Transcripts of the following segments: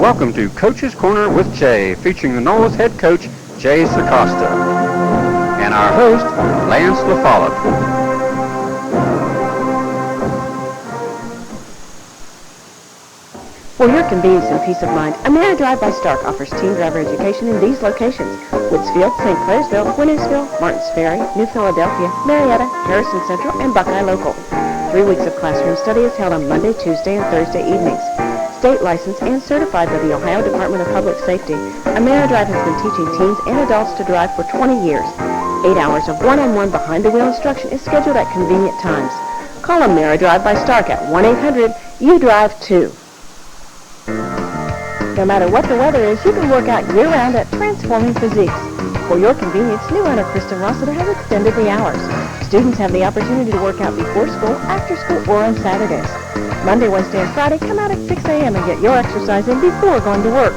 Welcome to Coach's Corner with Jay, featuring the Noles head coach, Jay Sacosta, and our host, Lance LaFollette. For your convenience and peace of mind, AmeriDrive by Stark offers team driver education in these locations: Woodsfield, St. Clairsville, Winnersville, Martins Ferry, New Philadelphia, Marietta, Harrison Central, and Buckeye Local. 3 weeks of classroom study is held on Monday, Tuesday, and Thursday evenings. State licensed and certified by the Ohio Department of Public Safety, AmeriDrive has been teaching teens and adults to drive for 20 years. 8 hours of one-on-one behind-the-wheel instruction is scheduled at convenient times. Call AmeriDrive by Stark at 1-800-YOU-DRIVE-2. No matter what the weather is, you can work out year-round at Transforming Physiques. For your convenience, new owner Kristen Rossiter has extended the hours. Students have the opportunity to work out before school, after school, or on Saturdays. Monday, Wednesday, and Friday, come out at 6 a.m. and get your exercise in before going to work.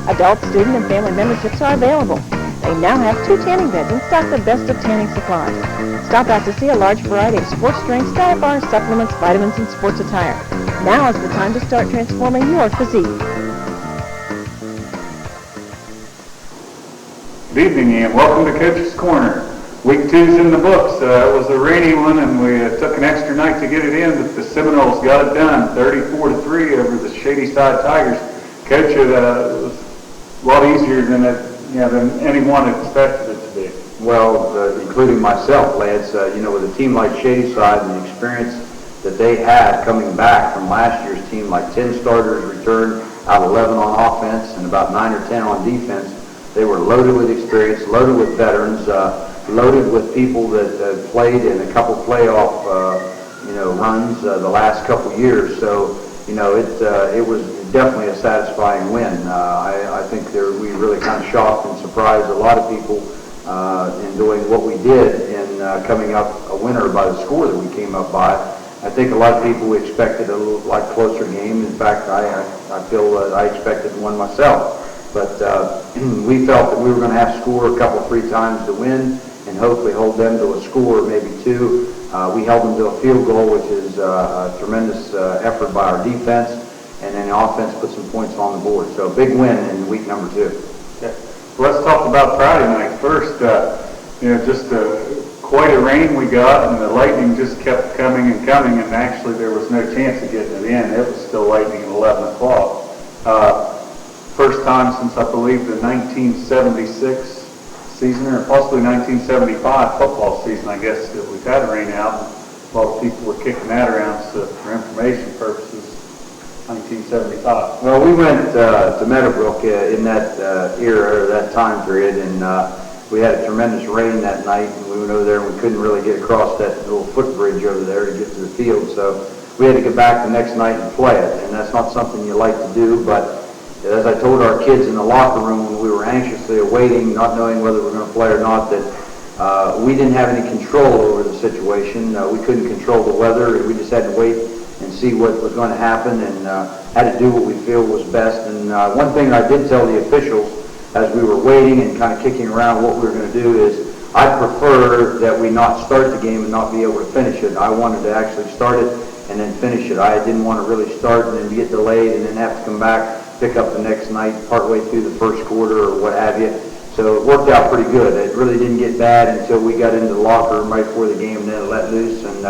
Adult, student, and family memberships are available. They now have 2 tanning beds and stock the best of tanning supplies. Stop out to see a large variety of sports drinks, diet bars, supplements, vitamins, and sports attire. Now is the time to start transforming your physique. Good evening, and welcome to Coach's Corner. Week 2's in the books. It was a rainy one, and we took an extra night to get it in, but the Seminoles got it done, 34-3 over the Shadyside Tigers. Coach, it was a lot easier than anyone expected it to be. Well, including myself, Lance, with a team like Shadyside and the experience that they had coming back from last year's team, like 10 starters returned, out 11 on offense and about 9 or 10 on defense. They were loaded with experience, loaded with veterans, loaded with people that played in a couple playoff, runs the last couple years. So, it was definitely a satisfying win. I think we really kind of shocked and surprised a lot of people in doing what we did in coming up a winner by the score that we came up by. I think a lot of people expected a little closer game. In fact, I feel that I expected one myself. But we felt that we were going to have to score a couple, 3 times to win and hopefully hold them to a score, maybe 2. We held them to a field goal, which is a tremendous effort by our defense, and then the offense put some points on the board. So a big win in week number 2. Okay. Well, let's talk about Friday night first. Quite a rain we got, and the lightning just kept coming, and actually there was no chance of getting it in. It was still lightning at 11 o'clock. First time since, I believe, the 1976 season, or possibly 1975 football season, I guess, that we've had a rain out. A lot of people were kicking that around, so for information purposes, 1975. Well, we went to Meadowbrook in that era, or that time period, and we had a tremendous rain that night, and we went over there and we couldn't really get across that little footbridge over there to get to the field, so we had to get back the next night and play it, and that's not something you like to do, but as I told our kids in the locker room when we were anxiously awaiting, not knowing whether we were going to play or not, that we didn't have any control over the situation. We couldn't control the weather. We just had to wait and see what was going to happen, and had to do what we feel was best. And one thing I did tell the officials as we were waiting and kind of kicking around what we were going to do is I prefer that we not start the game and not be able to finish it. I wanted to actually start it and then finish it. I didn't want to really start and then get delayed and then have to come back, pick up the next night partway through the first quarter or what have you. So it worked out pretty good. It really didn't get bad until we got into the locker room right before the game, and then it let loose. And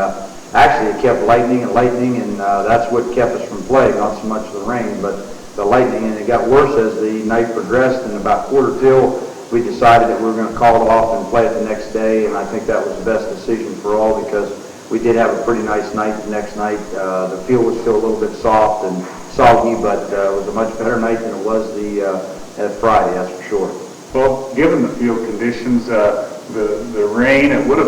actually it kept lightning, and that's what kept us from playing, not so much the rain, but the lightning. And it got worse as the night progressed, and about quarter till we decided that we were going to call it off and play it the next day, and I think that was the best decision for all because we did have a pretty nice night the next night. The field was still a little bit soft and soggy, but it was a much better night than it was at Friday, that's for sure. Well, given the field conditions, the rain, you would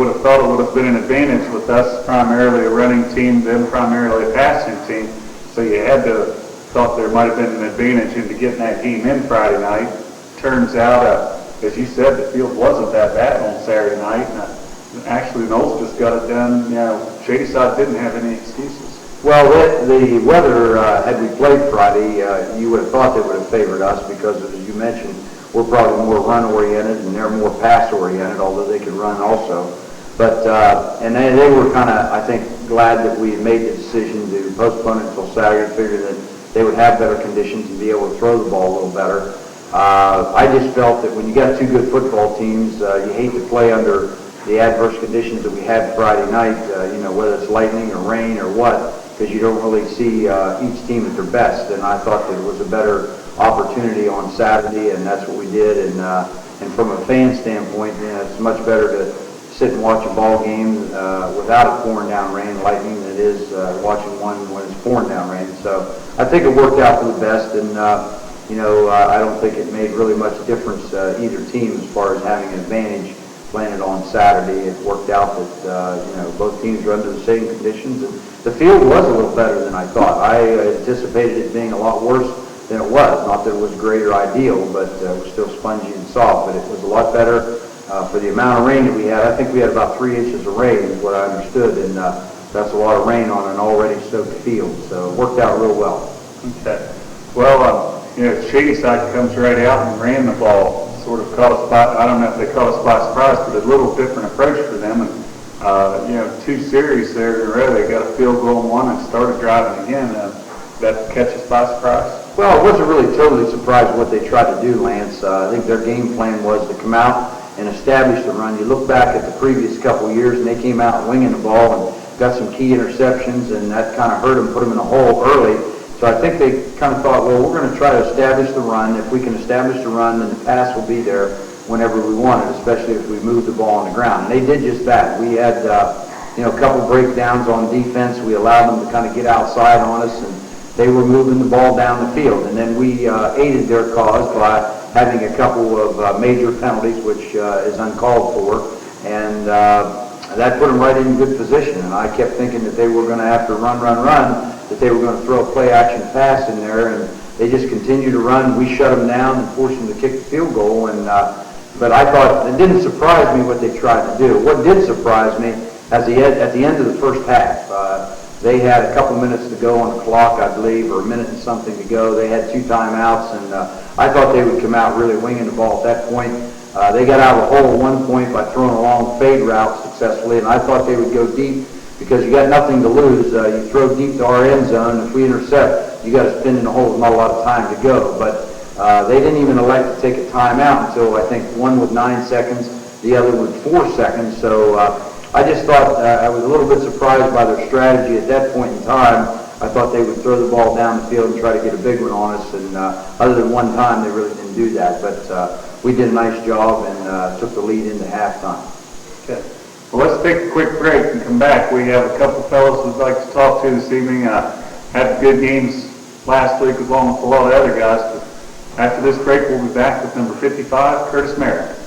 have thought it would have been an advantage with us primarily a running team, them primarily a passing team. So you had to thought there might have been an advantage into getting that game in Friday night. Turns out, as you said, the field wasn't that bad on Saturday night. Actually, the Noles just got it done. Shadyside didn't have any excuses. Well, the weather, had we played Friday, you would have thought they would have favored us because, as you mentioned, we're probably more run-oriented and they're more pass-oriented, although they could run also. But and they were kind of, I think, glad that we made the decision to postpone it until Saturday. Figured that they would have better conditions and be able to throw the ball a little better. I just felt that when you got two good football teams, you hate to play under the adverse conditions that we had Friday night, whether it's lightning or rain or what, because you don't really see each team at their best. And I thought that it was a better opportunity on Saturday, and that's what we did. And from a fan standpoint, it's much better to sit and watch a ball game without it pouring down rain, lightning, than it is watching one when it's pouring down rain. So I think it worked out for the best, and I don't think it made really much difference either team as far as having an advantage playing it on Saturday. It worked out that both teams were under the same conditions, and the field was a little better than I thought. I anticipated it being a lot worse than it was. Not that it was great or ideal, but it was still spongy and soft. But it was a lot better for the amount of rain that we had. I think we had about 3 inches of rain, is what I understood, and that's a lot of rain on an already soaked field. So it worked out real well. Okay. Well, Shadyside comes right out and ran the ball. Sort of caught us by, I don't know if they caught us by surprise, but a little different approach for them. And, 2 series there in a row, they got a field goal in one and started driving again. That catch us by surprise? Well, it wasn't really totally surprised what they tried to do, Lance. I think their game plan was to come out and establish the run. You look back at the previous couple of years, and they came out winging the ball and got some key interceptions, and that kind of hurt them, put them in a hole early. So I think they kind of thought, well, we're going to try to establish the run. If we can establish the run, then the pass will be there whenever we want it, especially if we move the ball on the ground. And they did just that. We had, a couple breakdowns on defense. We allowed them to kind of get outside on us, and they were moving the ball down the field. And then we aided their cause by having a couple of major penalties, which is uncalled for. And that put them right in good position. And I kept thinking that they were going to have to run, that they were going to throw a play-action pass in there, and they just continued to run. We shut them down and forced them to kick the field goal. And but I thought it didn't surprise me what they tried to do. What did surprise me at the end of the first half, they had a couple minutes to go on the clock, I believe, or a minute and something to go. They had 2 timeouts, and I thought they would come out really winging the ball at that point. They got out of the hole at one point by throwing a long fade route successfully, and I thought they would go deep because you got nothing to lose. You throw deep to our end zone. If we intercept, you got to spin in the hole with not a lot of time to go. But they didn't even elect to take a timeout until I think one with 9 seconds, the other with 4 seconds. So I just thought I was a little bit surprised by their strategy at that point in time. I thought they would throw the ball down the field and try to get a big one on us, and other than one time, they really didn't do that. But we did a nice job and took the lead into halftime. Okay. Well, let's take a quick break and come back. We have a couple fellows we'd like to talk to this evening. Had good games last week along with a lot of other guys, but after this break, we'll be back with number 55, Curtis Merrick.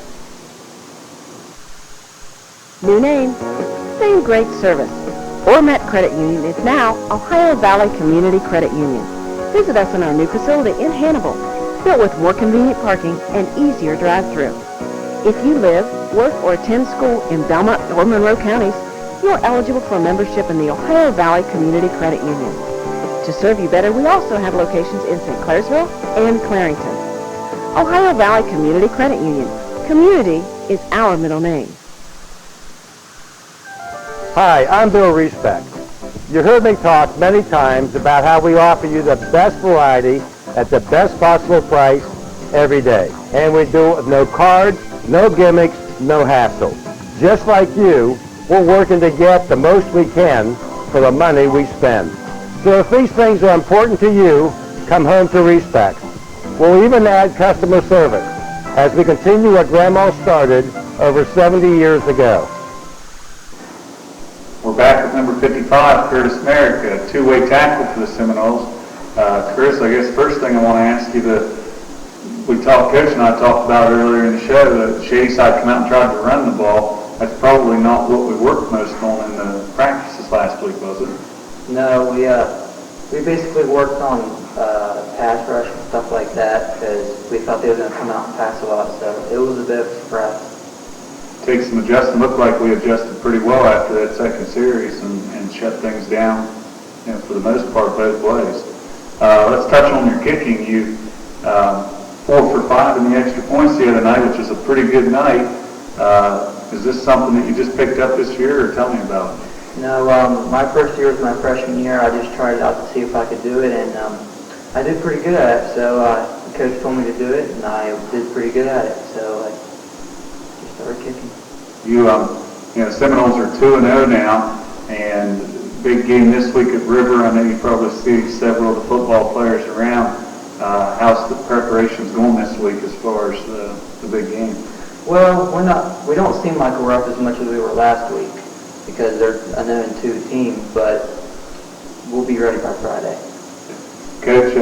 New name, same great service. Ormet Credit Union is now Ohio Valley Community Credit Union. Visit us in our new facility in Hannibal, built with more convenient parking and easier drive-through. If you live, work, or attend school in Belmont or Monroe counties, you are eligible for membership in the Ohio Valley Community Credit Union. To serve you better, we also have locations in St. Clairsville and Clarington. Ohio Valley Community Credit Union. Community is our middle name. Hi, I'm Bill Reesbeck. You heard me talk many times about how we offer you the best variety at the best possible price every day. And we do it with no cards, no gimmicks, no hassle. Just like you, we're working to get the most we can for the money we spend. So if these things are important to you, come home to Reesbeck. We'll even add customer service as we continue what Grandma started over 70 years ago. We're back with number 55, Curtis Merrick, a two-way tackle for the Seminoles. Chris, I guess first thing I want to ask you, Coach and I talked about earlier in the show, that Shadyside come out and tried to run the ball. That's probably not what we worked most on in the practices last week, was it? No, we basically worked on pass rush and stuff like that because we thought they were going to come out and pass a lot, so it was a bit of a surprise. Take some adjustment. Looked like we adjusted pretty well after that second series and shut things down, for the most part, both ways. Let's touch on your kicking. You 4 for 5 in the extra points the other night, which is a pretty good night. Is this something that you just picked up this year, or tell me about it? No, my first year was my freshman year. I just tried it out to see if I could do it, and I did pretty good at it, so the coach told me to do it, and I did pretty good at it, so I just started kicking. You know, Seminoles are 2-0 now, and big game this week at River. I know you probably see several of the football players around. How's the preparations going this week as far as the big game? Well, we don't seem like we're up as much as we were last week because they're a 0-2 team, but we'll be ready by Friday. Coach,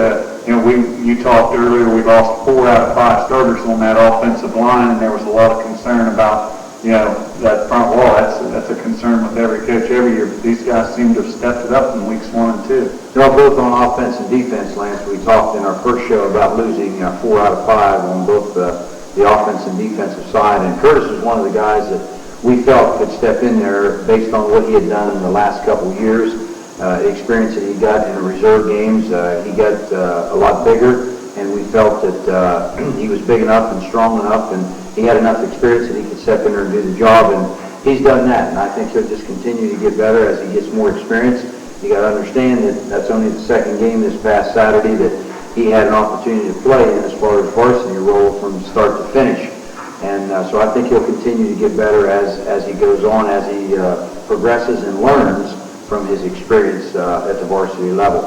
you know, you talked earlier, we lost 4 out of 5 starters on that offensive line, and there was a lot of concern about, you know, that front wall. That's a concern with every coach every year, but these guys seem to have stepped it up in weeks 1 and 2. No, both on offense and defense, Lance. We talked in our first show about losing 4 out of 5 on both the offense and defensive side, and Curtis is one of the guys that we felt could step in there based on what he had done in the last couple of years. The experience that he got in the reserve games, he got a lot bigger, and we felt that he was big enough and strong enough, and he had enough experience that he could step in there and do the job, and he's done that, and I think he'll just continue to get better as he gets more experience. You got to understand that that's only the second game this past Saturday that he had an opportunity to play in as far as varsity role from start to finish, and so I think he'll continue to get better as he goes on, as he progresses and learns from his experience at the varsity level.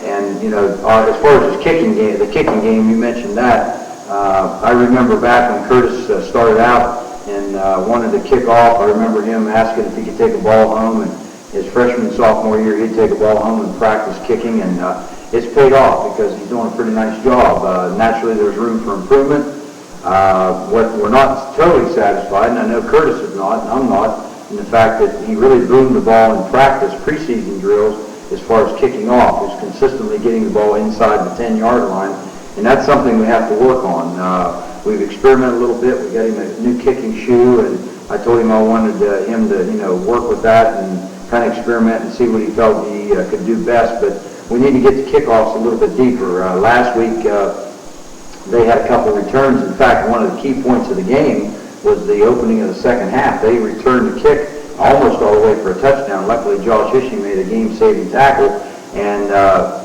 And, you know, as far as his kicking game, the kicking game, you mentioned that. I remember back when Curtis started out and wanted to kick off, I remember him asking if he could take a ball home, and his freshman and sophomore year, he'd take a ball home and practice kicking, and it's paid off because he's doing a pretty nice job. Naturally, there's room for improvement. What we're not totally satisfied, and I know Curtis is not, and I'm not, in the fact that he really boomed the ball in practice, preseason drills, as far as kicking off. He's consistently getting the ball inside the 10-yard line, and that's something we have to work on. We've experimented a little bit. We got him a new kicking shoe, and I told him I wanted him to, you know, work with that and kind of experiment and see what he felt he could do best. But we need to get the kickoffs a little bit deeper. Last week, they had a couple returns. In fact, one of the key points of the game was the opening of the second half. They returned the kick almost all the way for a touchdown. Luckily, Josh Hishy made a game-saving tackle, and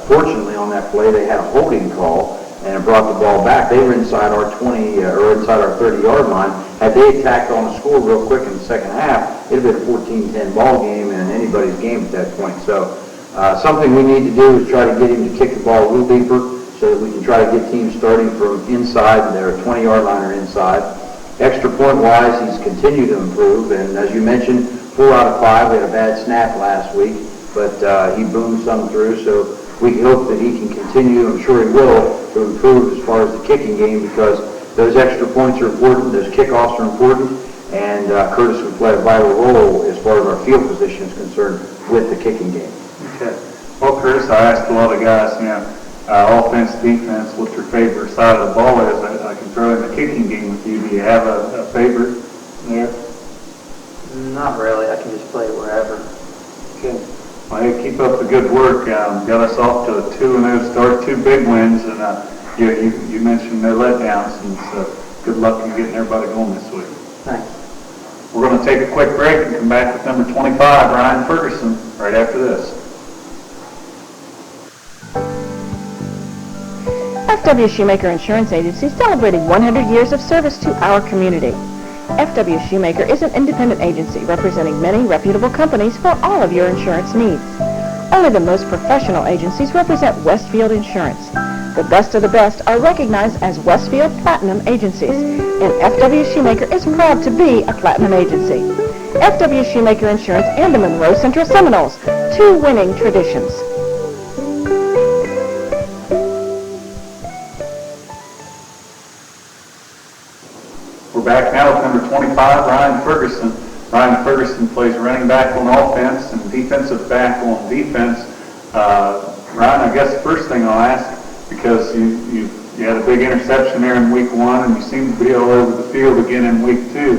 fortunately on that play, they had a holding call, and it brought the ball back. They were inside our 20 or inside our 30-yard line. Had they attacked on the score real quick in the second half, it'd have been a 14-10 ball game and anybody's game at that point. So something we need to do is try to get him to kick the ball a little deeper so that we can try to get teams starting from inside their 20-yard line or inside. Extra point-wise, he's continued to improve, and as you mentioned, 4 out of 5. We had a bad snap last week, but he boomed some through, so we hope that he can continue, I'm sure he will, to improve as far as the kicking game, because those extra points are important, those kickoffs are important, and Curtis would play a vital role as far as our field position is concerned with the kicking game. Okay. Well, Curtis, I asked a lot of guys, you know, offense, defense, what your favorite side of the ball is. I can throw in the kicking game with you. Do you have a favorite there? Not really. I can just play wherever. Okay. Well, hey, keep up the good work. Got us off to a 2-0 start, 2 big wins, and you mentioned no letdowns, and so good luck in getting everybody going this week. Thanks. We're going to take a quick break and come back with number 25, Ryan Ferguson, right after this. FW Shoemaker Insurance Agency celebrating 100 years of service to our community. FW Shoemaker is an independent agency representing many reputable companies for all of your insurance needs. Only the most professional agencies represent Woodsfield Insurance. The best of the best are recognized as Woodsfield Platinum agencies, and FW Shoemaker is proud to be a Platinum agency. FW Shoemaker Insurance and the Monroe Central Seminoles, 2 winning traditions. We're back now with number 25, Ryan Ferguson. Ryan Ferguson plays running back on offense and defensive back on defense. Ryan, I guess the first thing I'll ask, because you had a big interception there in week 1, and you seem to be all over the field again in week 2.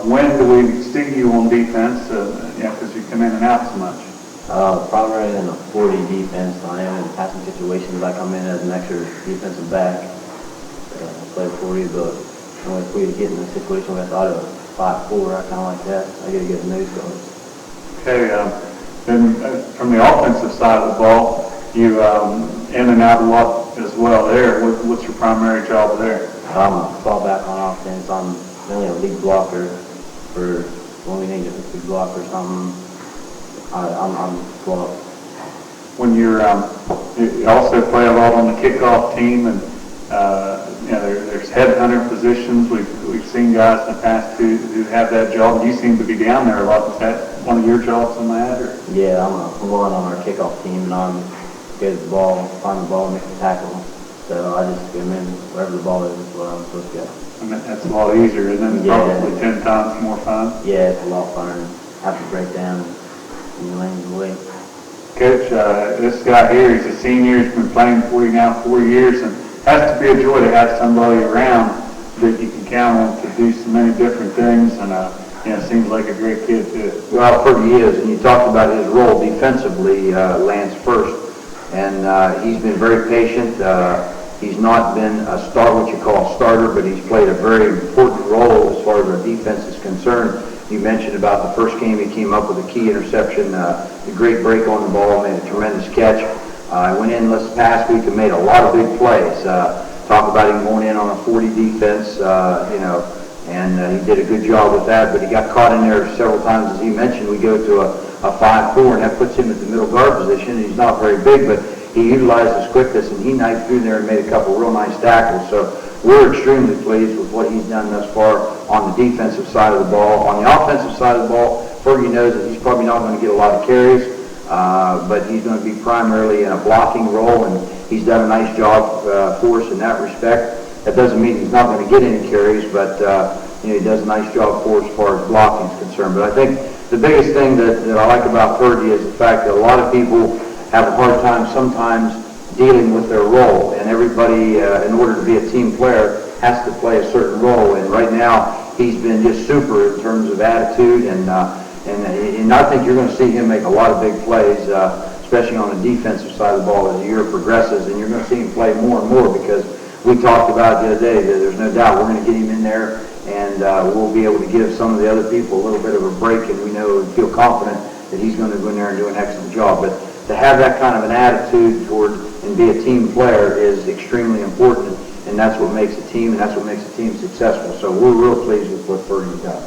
When do we see you on defense? Because you come in and out so much. Probably in a 40 defense. I am in passing situations. I come in as an extra defensive back. I play 40, but if we get in a situation where I thought of 5-4, I kind of like that. I got to get the nose guard. Okay, then from the offensive side of the ball, You in and out a lot as well there. What's your primary job there? I'm a fallback on offense. I'm mainly a lead blocker for when we need a big block or something. I'm block. When you also play a lot on the kickoff team, and there's headhunter positions. We've seen guys in the past who have that job. You seem to be down there a lot. Is that one of your jobs on that? Or? Yeah, I'm one on our kickoff team, and I'm good at the ball, find the ball, make the tackle. So I just go in wherever the ball is what I'm supposed to go. I mean, that's a lot easier, and then probably 10 times more fun. Yeah, it's a lot funner. Have to break down and your lanes away. Coach, this guy here, he's a senior. He's been playing for you now 4 years, and it has to be a joy to have somebody around that you can count on to do so many different things. And seems like a great kid too. Well, Fergie is, and you talked about his role defensively, Lance first, and he's been very patient. He's not been what you call a starter, but he's played a very important role as far as our defense is concerned. You mentioned about the first game he came up with a key interception, a great break on the ball, made a tremendous catch. I went in this past week and made a lot of big plays. Talk about him going in on a 40 defense, and he did a good job with that, but he got caught in there several times. As he mentioned, we go to a 5-4, and that puts him at the middle guard position. He's not very big, but he utilized his quickness, and he knifed through there and made a couple real nice tackles. So we're extremely pleased with what he's done thus far on the defensive side of the ball. On the offensive side of the ball, Fergie knows that he's probably not going to get a lot of carries, but he's going to be primarily in a blocking role, and he's done a nice job for us in that respect. That doesn't mean he's not going to get any carries, but he does a nice job for us as far as blocking is concerned. But I think the biggest thing that I like about Fergie is the fact that a lot of people have a hard time sometimes dealing with their role, and everybody, in order to be a team player, has to play a certain role. And right now, he's been just super in terms of attitude, and I think you're going to see him make a lot of big plays, especially on the defensive side of the ball as the year progresses, and you're going to see him play more and more because we talked about the other day that there's no doubt we're going to get him in there, and we'll be able to give some of the other people a little bit of a break, and we know and feel confident that he's going to go in there and do an excellent job. But to have that kind of an attitude toward and be a team player is extremely important, and that's what makes a team, and that's what makes a team successful. So we're real pleased with what Fergie's done.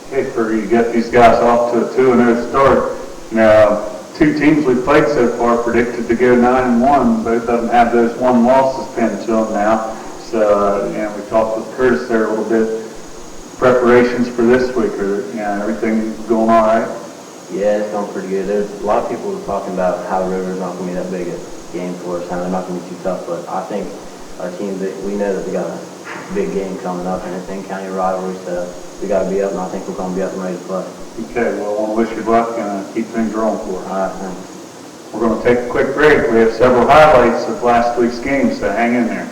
Okay, Fergie, you got these guys off to a 2-0 start. Now, two teams we've played so far predicted to go 9-1, but it doesn't have those one losses pinned to them now. So, we talked with Curtis there a little bit. Preparations for this week, everything going all right? Yeah, it's going pretty good. There's a lot of people talking about how River's not going to be that big a game for us, how they're not going to be too tough, but I think our team, we know that we got a big game coming up, and it's in county rivalry, so we got to be up, and I think we're going to be up and ready to play. Okay, well, I want to wish you luck and keep things rolling for us. All right, thanks. We're going to take a quick break. We have several highlights of last week's game, so hang in there.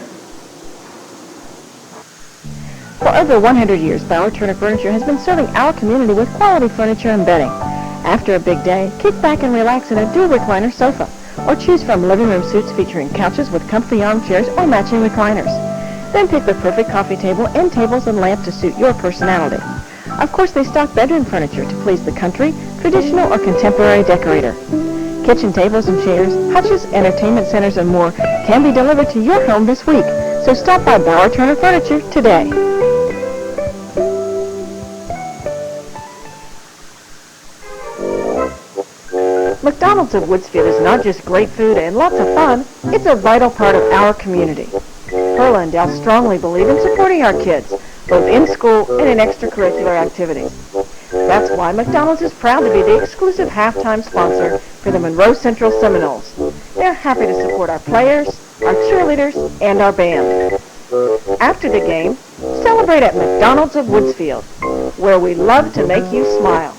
For over 100 years, Bauer Turner Furniture has been serving our community with quality furniture and bedding. After a big day, kick back and relax in a dual recliner sofa, or choose from living room suites featuring couches with comfy armchairs or matching recliners. Then pick the perfect coffee table and tables and lamp to suit your personality. Of course, they stock bedroom furniture to please the country, traditional, or contemporary decorator. Kitchen tables and chairs, hutches, entertainment centers, and more can be delivered to your home this week. So stop by Bauer Turner Furniture today. McDonald's of Woodsfield is not just great food and lots of fun, it's a vital part of our community. Perla and Dell strongly believe in supporting our kids, both in school and in extracurricular activities. That's why McDonald's is proud to be the exclusive halftime sponsor for the Monroe Central Seminoles. They're happy to support our players, our cheerleaders, and our band. After the game, celebrate at McDonald's of Woodsfield, where we love to make you smile.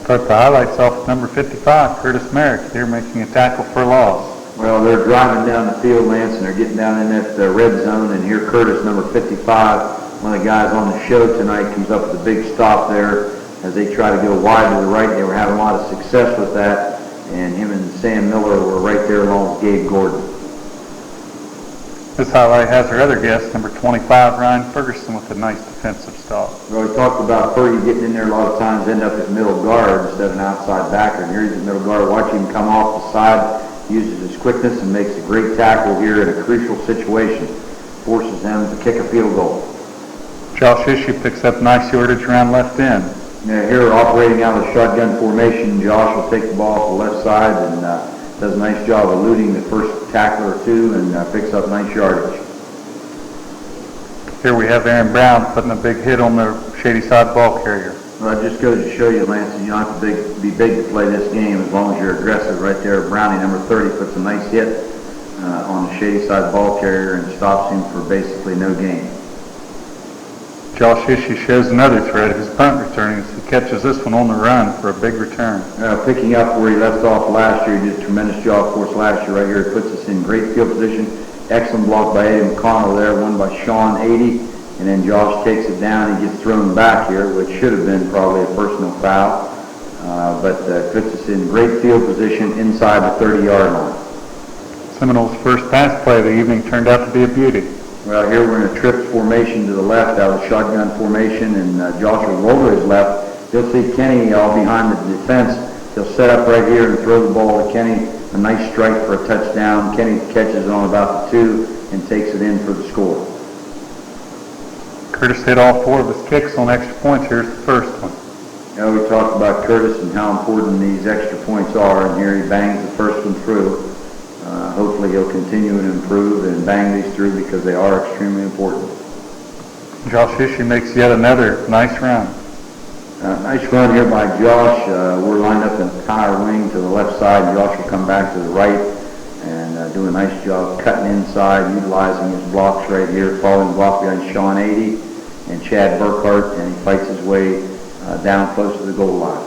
Start the highlights off with number 55, Curtis Merrick. They're making a tackle for a loss. Well, they're driving down the field, Lance, and they're getting down in that red zone, and here Curtis, number 55, one of the guys on the show tonight, comes up with a big stop there as they try to go wide to the right. They were having a lot of success with that, and him and Sam Miller were right there along with Gabe Gordon. This highlight has our other guest, number 25, Ryan Ferguson, with a nice defensive stop. Well, we talked about Fergie getting in there a lot of times, end up at middle guard instead of an outside backer. And here he's at middle guard. Watch him come off the side, uses his quickness, and makes a great tackle here in a crucial situation. Forces them to kick a field goal. Josh Issue picks up nice yardage around left end. Now here, operating out of the shotgun formation, Josh will take the ball off the left side and does a nice job eluding the first tackler or two and picks up nice yardage. Here we have Aaron Brown putting a big hit on the Shadyside ball carrier. Well, it just goes to show you, Lance, you don't have to be big to play this game as long as you're aggressive. Right there, Brownie, number 30, puts a nice hit on the Shadyside ball carrier and stops him for basically no gain. Josh Issue shows another threat, his punt returning, as he catches this one on the run for a big return. Picking up where he left off last year, he did a tremendous job for us last year. Right here, it puts us in great field position. Excellent block by Eddie McConnell there, one by Sean 80, and then Josh takes it down and gets thrown back here, which should have been probably a personal foul, but puts us in great field position inside the 30-yard line. Seminole's first pass play of the evening turned out to be a beauty. Well, here we're in a trips formation to the left out of shotgun formation, and Josh will roll to his left. You'll see Kenny all behind the defense. He'll set up right here and throw the ball to Kenny. A nice strike for a touchdown. Kenny catches it on about the 2 and takes it in for the score. Curtis hit all 4 of his kicks on extra points. Here's the first one. We talked about Curtis and how important these extra points are, and here he bangs the first one through. Hopefully he'll continue to improve and bang these through because they are extremely important. Josh Issue makes yet another nice run. Nice run here by Josh. We're lined up in power wing to the left side. Josh will come back to the right and do a nice job cutting inside, utilizing his blocks right here, following block behind Sean 80 and Chad Burkhart, and he fights his way down close to the goal line.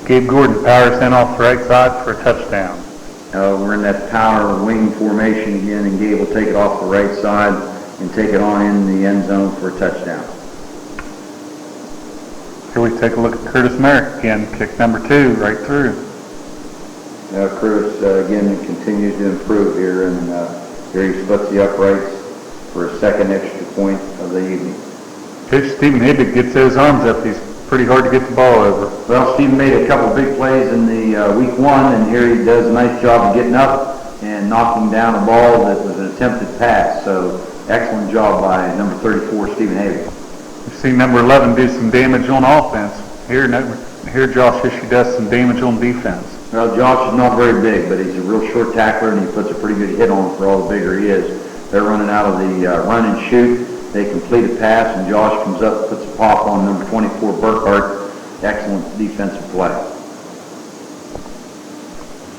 Gabe Gordon powers in off the right side for a touchdown. We're in that power wing formation again, and Gabe will take it off the right side and take it on in the end zone for a touchdown. Here we take a look at Curtis Merrick again, kick number 2 right through. Curtis again continues to improve here, and here he splits the uprights for a second extra point of the evening. Pitch Stephen Hibbett gets his arms up. He's pretty hard to get the ball over. Well, Steve made a couple big plays in the week 1, and here he does a nice job of getting up and knocking down a ball that was an attempted pass. So excellent job by number 34, Stephen Havey. We've seen number 11 do some damage on offense. Here Josh Issue does some damage on defense. Well, Josh is not very big, but he's a real short tackler, and he puts a pretty good hit on him for all the bigger he is. They're running out of the run and shoot. They complete a pass, and Josh comes up and puts a pop on number 24, Burkhart. Excellent defensive play.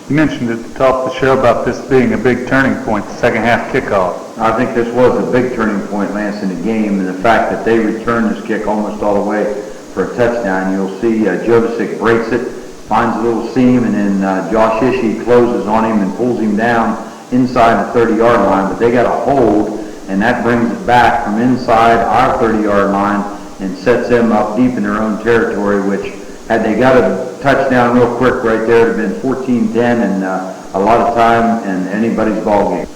You mentioned at the top of the show about this being a big turning point, the second half kickoff. I think this was a big turning point, Lance, in the game, and the fact that they returned this kick almost all the way for a touchdown. You'll see Jovicic breaks it, finds a little seam, and then Josh Ishii closes on him and pulls him down inside the 30-yard line, but they got a hold, and that brings it back from inside our 30-yard line and sets them up deep in their own territory, which, had they got a touchdown real quick right there, it would have been 14-10 and a lot of time in anybody's ball game.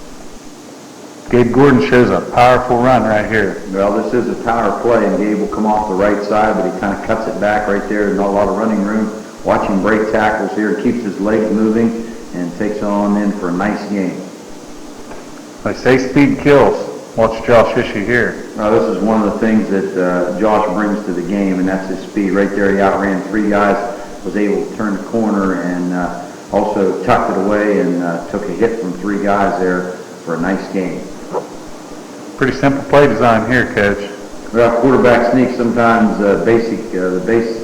Gabe Gordon shows a powerful run right here. Well, this is a power play, and Gabe will come off the right side, but he kind of cuts it back right there. There's not a lot of running room. Watch him break tackles here, keeps his legs moving, and takes on in for a nice game. They say speed kills. Watch Josh Issue here. This is one of the things that Josh brings to the game, and that's his speed. Right there, he outran 3 guys, was able to turn the corner, and also tucked it away and took a hit from 3 guys there for a nice game. Pretty simple play design here, Coach. Well, quarterback sneak sometimes the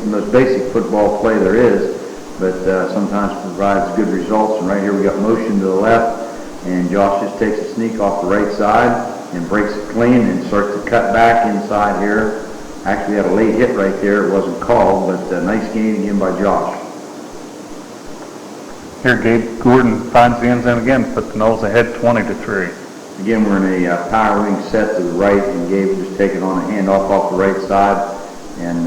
most basic football play there is, but sometimes provides good results. And right here we got motion to the left, and Josh just takes a sneak off the right side and breaks it clean and starts to cut back inside here. Actually had a late hit right there. It wasn't called, but a nice gain again by Josh. Here Gabe Gordon finds the end zone again, put the Noles ahead 20-3. Again, we're in a power wing set to the right, and Gabe will just take it on a handoff off the right side and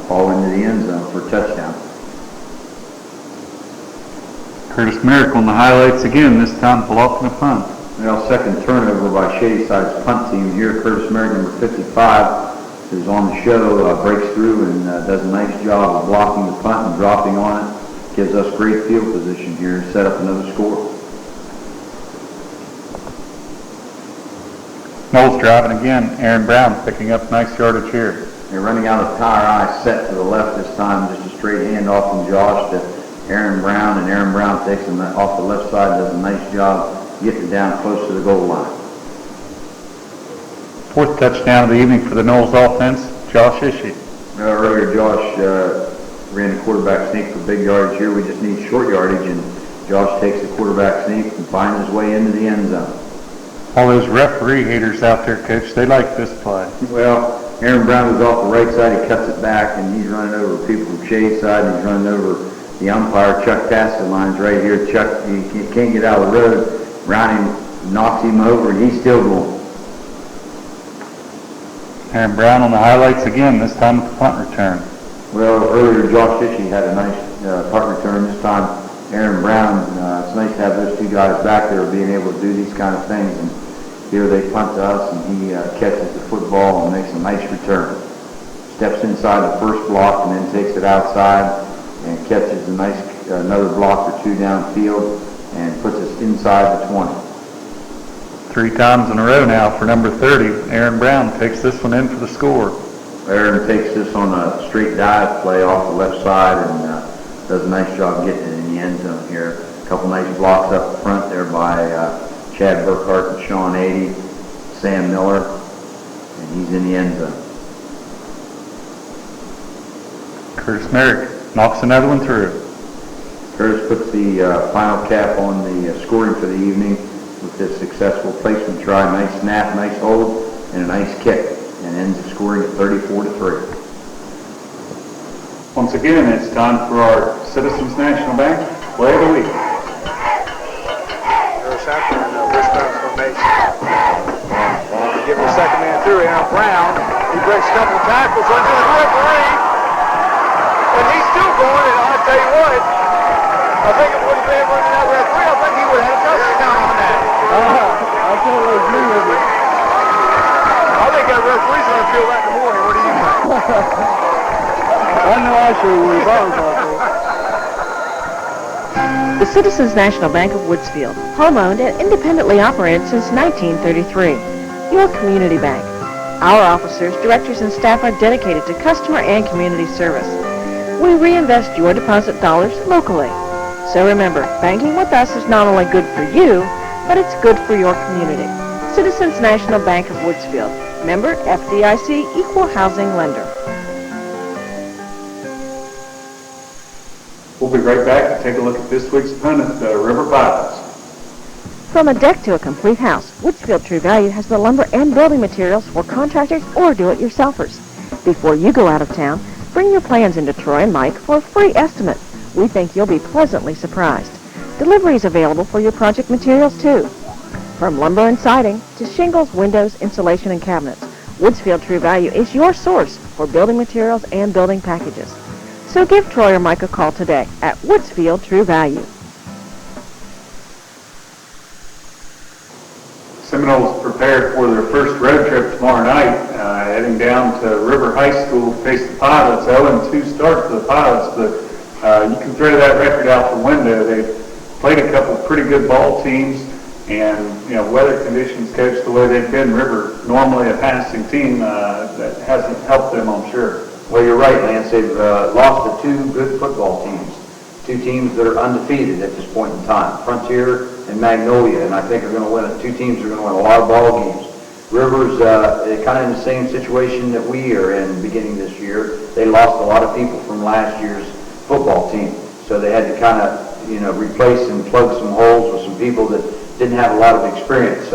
fall into the end zone for a touchdown. Curtis Merrick on the highlights again, this time blocking a punt. Well, second turnover by Shadyside's punt team here. Curtis Merrick, number 55, is on the show, breaks through and does a nice job of blocking the punt and dropping on it. Gives us great field position here to set up another score. Knowles driving again. Aaron Brown picking up nice yardage here. They're running out of power eye set to the left this time. Just a straight handoff from Josh to Aaron Brown, and Aaron Brown takes him off the left side, does a nice job getting it down close to the goal line. Fourth touchdown of the evening for the Knowles offense, Josh Ishii. Earlier, Josh ran the quarterback sneak for big yardage here. We just need short yardage, and Josh takes the quarterback sneak and finds his way into the end zone. All those referee haters out there, Coach, they like this play. Well, Aaron Brown is off the right side. He cuts it back, and he's running over people from Shadyside, and he's running over the umpire, Chuck Castelline's right here. Chuck, he can't get out of the road. Browning knocks him over, and he's still going. Aaron Brown on the highlights again, this time with the punt return. Well, earlier Josh Ishii had a nice punt return. This time Aaron Brown, it's nice to have those two guys back there being able to do these kind of things. And here they punt to us, and he catches the football and makes a nice return. Steps inside the first block and then takes it outside and catches a nice another block or two downfield and puts us inside the 20. 3 times in a row now for number 30. Aaron Brown takes this one in for the score. Aaron takes this on a straight dive play off the left side and does a nice job getting it in the end zone here. A couple nice blocks up front there by Chad Burkhart and Sean 80, Sam Miller, and he's in the end zone. Curtis Merrick knocks another one through. Curtis puts the final cap on the scoring for the evening with this successful placement try. Nice snap, nice hold, and a nice kick, and ends the scoring at 34-3. Once again, it's time for our Citizens National Bank Play of the Week. Wishbone formation. Give him a second man through. Aaron Brown. He breaks a couple of tackles, runs into the referee, and he's still going. And I'll tell you what, I think if it would have been running that referee, I think he would have had a touchdown on that. I totally agree with you. I think that referee's going to feel that in the morning. What do you think? I know I sure would. The Citizens National Bank of Woodsfield, home-owned and independently operated since 1933. Your community bank. Our officers, directors, and staff are dedicated to customer and community service. We reinvest your deposit dollars locally. So remember, banking with us is not only good for you, but it's good for your community. Citizens National Bank of Woodsfield. Member FDIC Equal Housing Lender. We'll be right back to take a look at this week's opponent, the River Pilots. From a deck to a complete house, Woodsfield True Value has the lumber and building materials for contractors or do-it-yourselfers. Before you go out of town, bring your plans into Troy and Mike for a free estimate. We think you'll be pleasantly surprised. Delivery is available for your project materials too. From lumber and siding to shingles, windows, insulation, and cabinets, Woodsfield True Value is your source for building materials and building packages. So give Troy or Mike a call today at Woodsfield True Value. Seminoles prepared for their first road trip tomorrow night, heading down to River High School to face the Pilots. 0-2 start for the Pilots, but you can throw that record out the window. They've played a couple pretty good ball teams, and weather conditions, Coach, the way they've been. River, normally a passing team, that hasn't helped them, I'm sure. Well, you're right, Lance. They've lost to 2 good football teams. 2 teams that are undefeated at this point in time, Frontier and Magnolia, and I think are going to win. 2 teams are going to win a lot of ball games. River's kind of in the same situation that we are in beginning this year. They lost a lot of people from last year's football team, so they had to kind of replace and plug some holes with some people that didn't have a lot of experience.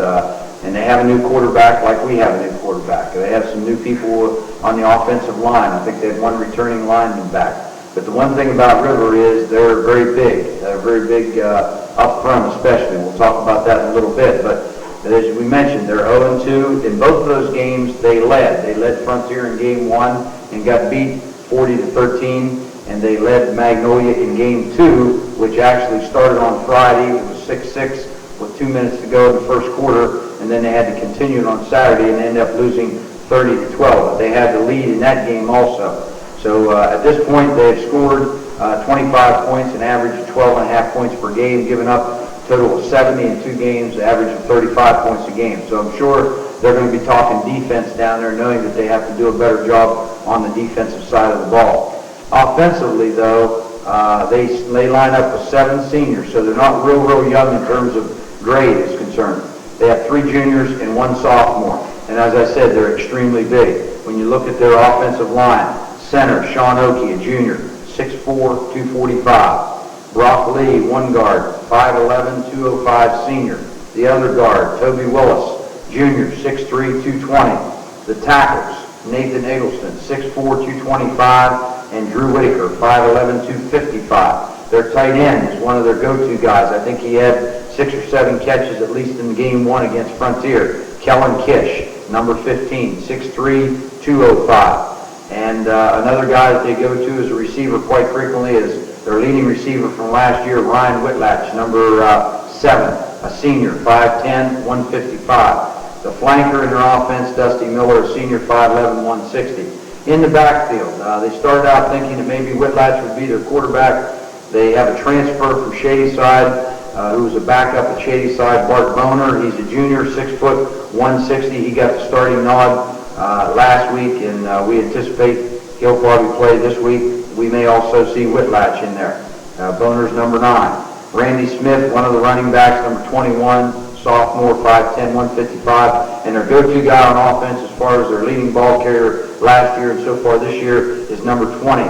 And they have a new quarterback like we have a new quarterback. They have some new people on the offensive line. I think they have 1 returning lineman back. But the one thing about River is they're very big. They're very big up front especially. We'll talk about that in a little bit. But as we mentioned, they're 0-2. In both of those games, they led. They led Frontier in game 1 and got beat 40-13. And they led Magnolia in game 2, which actually started on Friday. It was 6-6 with 2 minutes to go in the first quarter, and then they had to continue it on Saturday and ended up losing 30-12. But they had the lead in that game also. So at this point, they have scored 25 points, an average of 12.5 points per game, giving up a total of 70 in 2 games, an average of 35 points a game. So I'm sure they're going to be talking defense down there, knowing that they have to do a better job on the defensive side of the ball. Offensively, though, they line up with 7 seniors, so they're not real young in terms of grade is concerned. They have 3 juniors and 1 sophomore, and as I said, they're extremely big. When you look at their offensive line, center, Sean Oakey, a junior, 6'4", 245. Brock Lee, 1 guard, 5'11", 205 senior. The other guard, Toby Willis, junior, 6'3", 220. The tackles, Nathan Eggleston, 6'4", 225, and Drew Whitaker, 5'11", 255. Their tight end is one of their go-to guys. I think he had 6 or 7 catches at least in game 1 against Frontier. Kellen Kish, number 15, 6'3", 205. And another guy that they go to as a receiver quite frequently is their leading receiver from last year, Ryan Whitlatch, number 7, a senior, 5'10", 155. The flanker in their offense, Dusty Miller, a senior, 5'11", 160. In the backfield, they started out thinking that maybe Whitlatch would be their quarterback. They have a transfer from Shadyside, who was a backup at Shadyside, Bart Boner. He's a junior, 6 foot, 160. He got the starting nod last week, and we anticipate he'll probably play this week. We may also see Whitlatch in there. Boner's number 9. Randy Smith, one of the running backs, number 21, sophomore, 5'10", 155. And their go-to guy on offense as far as their leading ball carrier last year and so far this year is number 20,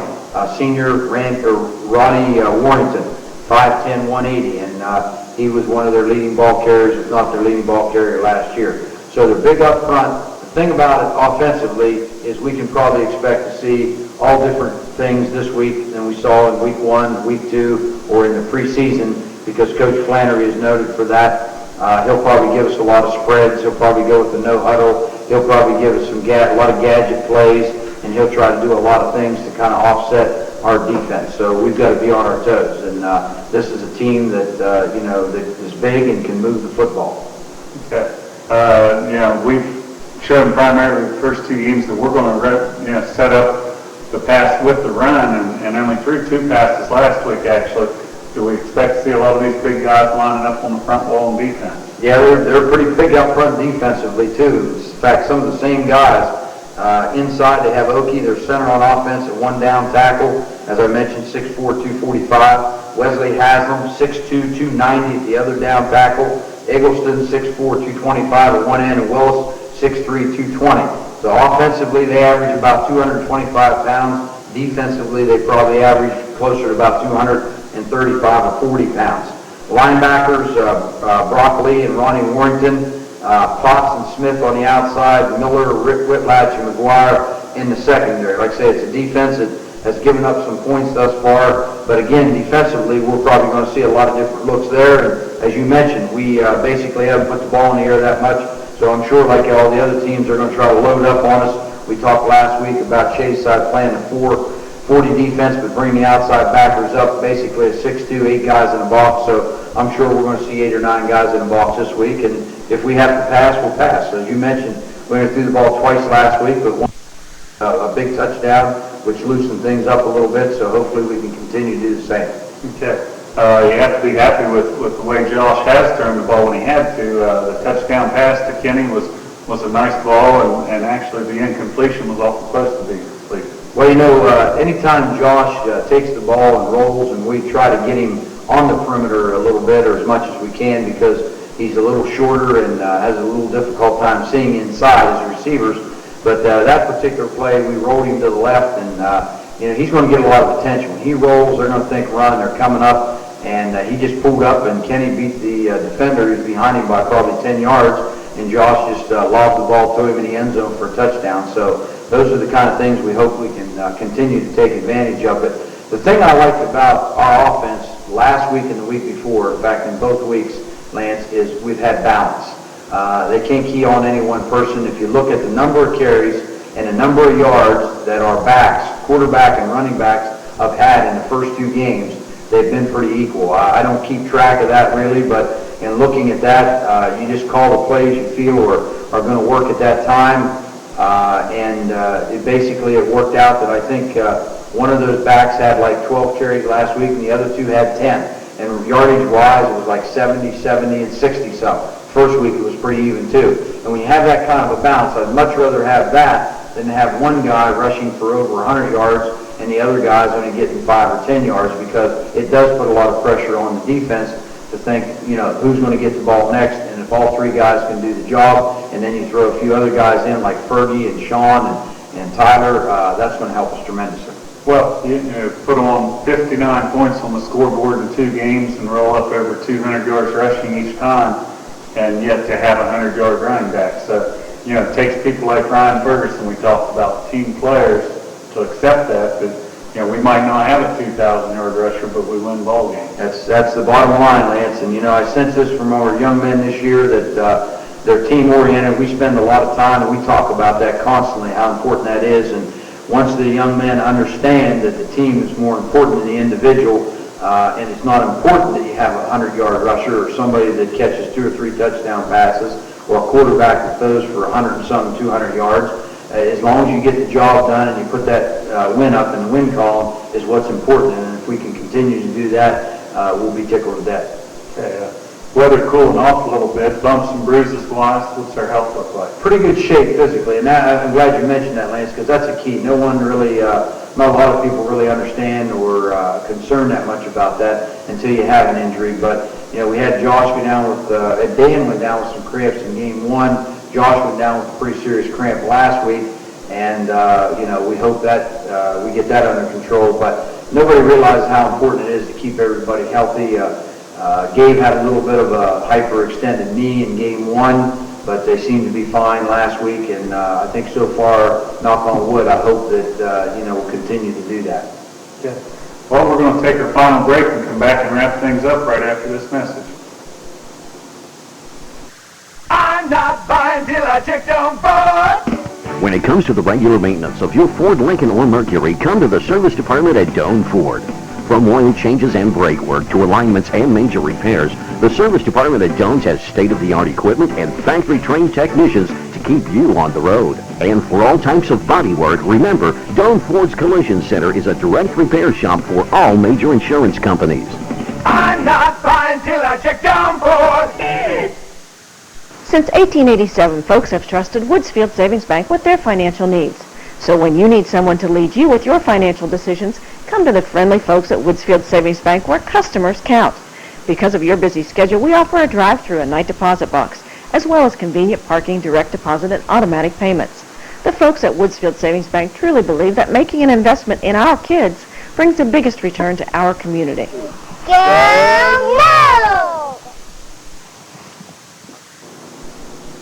senior Ronnie Warrington, 5'10", 180. And he was one of their leading ball carriers, if not their leading ball carrier last year. So they're big up front. The thing about it offensively is we can probably expect to see all different things this week than we saw in week 1, week 2, or in the preseason, because Coach Flannery is noted for that. He'll probably give us a lot of spreads. He'll probably go with the no huddle. He'll probably give us a lot of gadget plays, and he'll try to do a lot of things to kind of offset our defense. So we've got to be on our toes, and this is a team that that is big and can move the football. Okay. We've shown primarily the first 2 games that we're going to set up the pass with the run, and only threw 2 passes last week, actually. Do we expect to see a lot of these big guys lining up on the front wall on defense? Yeah, they're pretty big up front defensively, too. In fact, some of the same guys. Inside, they have Oakey, their center on offense, at 1 down tackle. As I mentioned, 6'4", 245. Wesley Haslam, 6'2", 290 at the other down tackle. Eggleston, 6'4", 225 at one end, and Willis, 6'3", 220. So offensively, they average about 225 pounds. Defensively, they probably average closer to about 235 or 40 pounds. Linebackers, Brock Lee and Ronnie Warrington, Potts and Smith on the outside, Miller, Rick Whitlatch, and McGuire in the secondary. Like I say, it's a defense that has given up some points thus far, but again, defensively, we're probably going to see a lot of different looks there. And as you mentioned, we basically haven't put the ball in the air that much, so I'm sure like all the other teams, they're going to try to load up on us. We talked last week about Shadyside playing a 4-40 defense, but bringing the outside backers up basically a 6'2", 8 guys in a box. So I'm sure we're going to see 8 or 9 guys in a box this week, and if we have to pass, we'll pass. So as you mentioned, we only threw the ball twice last week, but a big touchdown, which loosened things up a little bit, so hopefully we can continue to do the same. Okay. You have to be happy with the way Josh has turned the ball when he had to. The touchdown pass to Kenny was a nice ball, and actually the incompletion was awful close to being complete. Well, anytime Josh takes the ball and rolls, and we try to get him on the perimeter a little bit or as much as we can, because he's a little shorter and has a little difficult time seeing inside as receivers. But that particular play, we rolled him to the left, and he's going to get a lot of attention. When he rolls, they're going to think run, they're coming up, and he just pulled up, and Kenny beat the defender who's behind him by probably 10 yards, and Josh just lobbed the ball to him in the end zone for a touchdown. So those are the kind of things we hope we can continue to take advantage of. But the thing I like about our offense last week and the week before, in fact in both weeks, Lance, is we've had balance. They can't key on any one person. If you look at the number of carries and the number of yards that our backs, quarterback and running backs, have had in the first 2 games, they've been pretty equal. I don't keep track of that really, but in looking at that, you just call the plays you feel are going to work at that time. It worked out that I think one of those backs had like 12 carries last week and the other two had 10. And yardage-wise, it was like 70, 70, and 60-something. First week, it was pretty even, too. And when you have that kind of a bounce, I'd much rather have that than have one guy rushing for over 100 yards and the other guy's only getting 5 or 10 yards, because it does put a lot of pressure on the defense to think, who's going to get the ball next. And if all three guys can do the job, and then you throw a few other guys in like Fergie and Sean and Tyler, that's going to help us tremendously. Well, you put on 59 points on the scoreboard in 2 games and roll up over 200 yards rushing each time, and yet to have a 100-yard running back. So, it takes people like Ryan Ferguson, we talked about, team players, to accept that we might not have a 2,000-yard rusher, but we win ball games. That's the bottom line, Lance. And, I sense this from our young men this year that they're team-oriented. We spend a lot of time, and we talk about that constantly, how important that is. And once the young men understand that the team is more important than the individual, and it's not important that you have a 100-yard rusher or somebody that catches 2 or 3 touchdown passes or a quarterback that throws for 100 and something, 200 yards. As long as you get the job done and you put that win up in the win column is what's important. And if we can continue to do that, we'll be tickled to death. Okay, weather cooling off a little bit, bumps and bruises wise, what's our health look like? Pretty good shape physically, and I'm glad you mentioned that, Lance, because that's a key. No one really, not a lot of people really understand or concerned that much about that until you have an injury. But we had Josh go down with, Dan went down with some cramps in game 1. Josh went down with a pretty serious cramp last week, and we hope that we get that under control. But nobody realizes how important it is to keep everybody healthy. Gabe had a little bit of a hyperextended knee in game 1, but they seem to be fine last week, and I think so far, knock on wood, I hope that we'll continue to do that. Okay. Well, we're going to take our final break and come back and wrap things up right after this message. I'm not buying till I check Doane Ford. When it comes to the regular maintenance of your Ford, Lincoln, or Mercury, come to the service department at Doane Ford. From oil changes and brake work to alignments and major repairs, the service department at Doane's has state-of-the-art equipment and factory-trained technicians to keep you on the road. And for all types of body work, remember, Doane Ford's Collision Center is a direct repair shop for all major insurance companies. I'm not buying till I check Doane Ford. Since 1887, folks have trusted Woodsfield Savings Bank with their financial needs. So when you need someone to lead you with your financial decisions, come to the friendly folks at Woodsfield Savings Bank, where customers count. Because of your busy schedule, we offer a drive-through and night deposit box, as well as convenient parking, direct deposit, and automatic payments. The folks at Woodsfield Savings Bank truly believe that making an investment in our kids brings the biggest return to our community.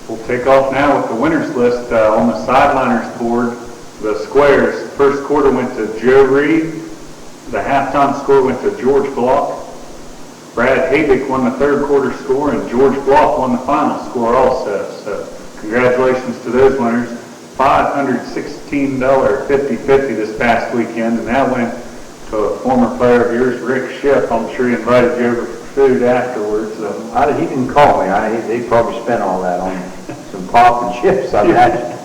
We'll take off now with the winners list on the Sideliners board. The squares, first quarter went to Joe Reed. The halftime score went to George Block. Brad Habick won the third quarter score, and George Block won the final score also. So congratulations to those winners. $516 50-50 this past weekend, and that went to a former player of yours, Rick Schiff. I'm sure he invited you over for food afterwards. He didn't call me. They probably spent all that on some pop and chips, I imagine.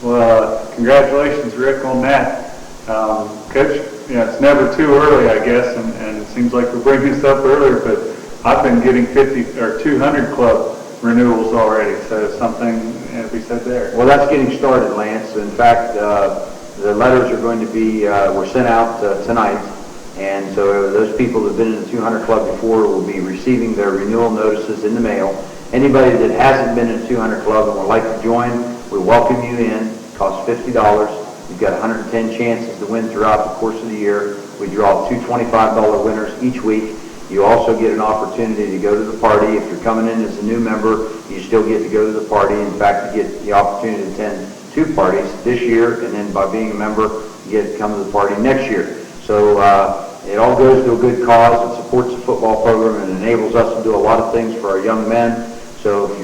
Well, congratulations, Rick, on that. Coach, it's never too early, I guess, and it seems like we're bringing this up earlier, but I've been getting 50 or 200 club renewals already, so something to be said there. Well, that's getting started, Lance. In fact, the letters are going to be, were sent out tonight, and so those people that have been in the 200 club before will be receiving their renewal notices in the mail. Anybody that hasn't been in the 200 club and would like to join, we welcome you in. It costs $50. You've got 110 chances to win throughout the course of the year. We draw 2 $25 winners each week. You also get an opportunity to go to the party. If you're coming in as a new member, you still get to go to the party. In fact, you get the opportunity to attend 2 parties this year, and then by being a member, you get to come to the party next year. So it all goes to a good cause. It supports the football program and enables us to do a lot of things for our young men. So if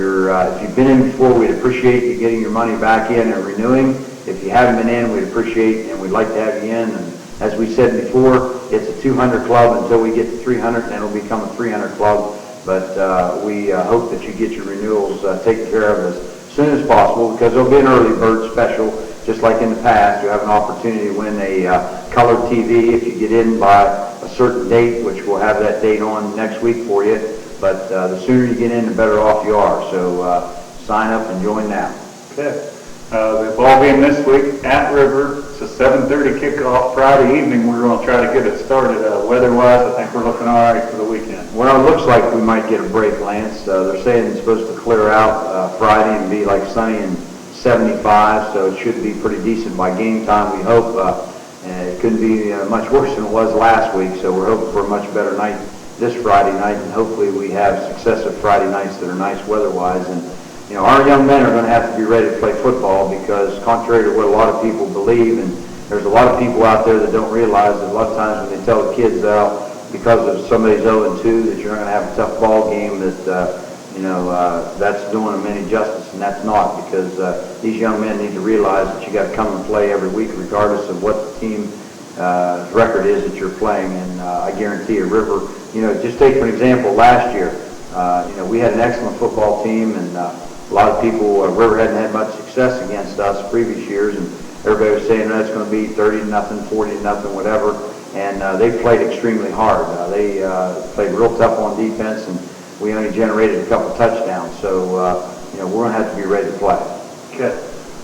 you've been in before, we'd appreciate you getting your money back in and renewing. If you haven't been in, we'd appreciate and we'd like to have you in. And as we said before, it's a 200 club until we get to 300, and it'll become a 300 club but we hope that you get your renewals taken care of as soon as possible, because there'll be an early bird special, just like in the past. You have an opportunity to win a colored TV if you get in by a certain date, which we'll have that date on next week for you. But the sooner you get in, the better off you are. So sign up and join now. Okay. The ball game this week at River. It's a 7:30 kickoff Friday evening. We're going to try to get it started. Weather-wise, I think we're looking all right for the weekend. Well, it looks like we might get a break, Lance. They're saying it's supposed to clear out Friday and be like sunny and 75, so it should be pretty decent by game time, we hope. It couldn't be much worse than it was last week, so we're hoping for a much better night this Friday night, and hopefully we have successive Friday nights that are nice weather-wise. And our young men are going to have to be ready to play football, because contrary to what a lot of people believe, and there's a lot of people out there that don't realize that a lot of times when they tell the kids out, because of somebody's 0-2, that you're going to have a tough ball game, that that's doing them any justice, and that's not, because these young men need to realize that you got to come and play every week, regardless of what the team record is that you're playing. And I guarantee you, River, just take for an example, last year, we had an excellent football team, and a lot of people, River hadn't had much success against us previous years, and everybody was saying that's going to be 30-0, 40-0, whatever. And they played extremely hard. They played real tough on defense, and we only generated a couple touchdowns. So we're going to have to be ready to play. Okay.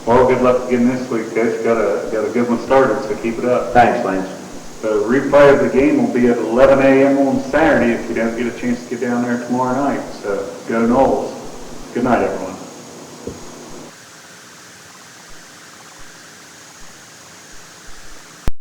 Well, good luck again this week, guys. Got a good one started, so keep it up. Thanks, Lance. The replay of the game will be at 11 a.m. on Saturday if you don't get a chance to get down there tomorrow night. So go Noles. Good night, everyone.